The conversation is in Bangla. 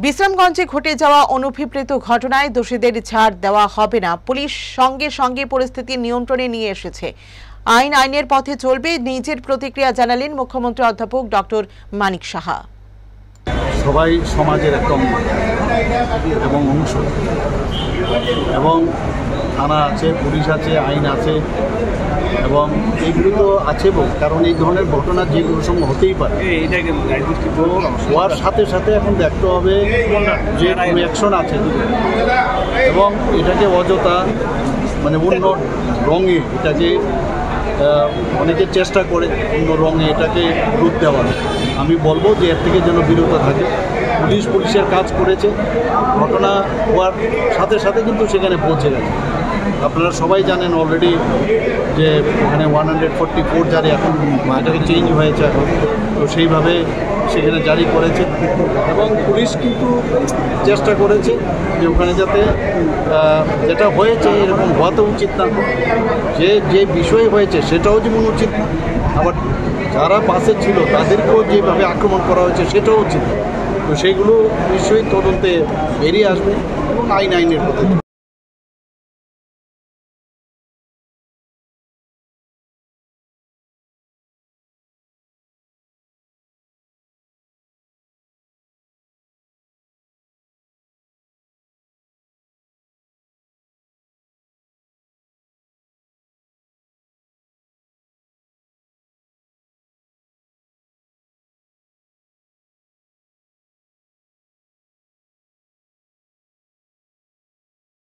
বিশ্রামগঞ্জে ঘটে যাওয়া অনভিপ্রেত ঘটনায় দোষীদের ছাড় দেওয়া হবে না। পুলিশ সঙ্গে সঙ্গে পরিস্থিতি নিয়ন্ত্রণে নিয়ে এসেছে। আইনের পথে চলবে, নিজের প্রতিক্রিয়া জানালেন মুখ্যমন্ত্রী অধ্যাপক ডক্টর মানিক সাহা। সবাই সমাজের একটা এবং অংশ, এবং থানা আছে, পুলিশ আছে, আইন আছে, এবং এইগুলো তো আছে কারণ এই ধরনের ঘটনা যেগুলো সঙ্গে হতেই পারে। তো হওয়ার সাথে সাথে এখন দেখতে হবে যে কোনো অ্যাকশন আছে, এবং এটাকে অযথা অন্য রঙে এটাকে অনেকে চেষ্টা করে অন্য রঙে এটাকে রূপ দেওয়ার। আমি বলবো যে এর থেকে যেন বিরত থাকে। পুলিশের কাজ করেছে, ঘটনা হওয়ার সাথে সাথে কিন্তু সেখানে পৌঁছে গেছে। আপনারা সবাই জানেন অলরেডি যে এখানে 144 জারি, এখন এটাকে চেঞ্জ হয়েছে এখন, তো সেইভাবে সেখানে জারি করেছে, এবং পুলিশ কিন্তু চেষ্টা করেছে যে ওখানে যাতে যেটা হয়েছে এরকম হওয়া তো উচিত না, যে বিষয়ে হয়েছে সেটাও যেমন উচিত না, আবার যারা বাসে ছিল তাদেরকেও যেভাবে আক্রমণ করা হয়েছে সেটাও উচিত। তো সেইগুলো নিশ্চয়ই তদন্তে বেরিয়ে আসবে এবং আইনের পথে।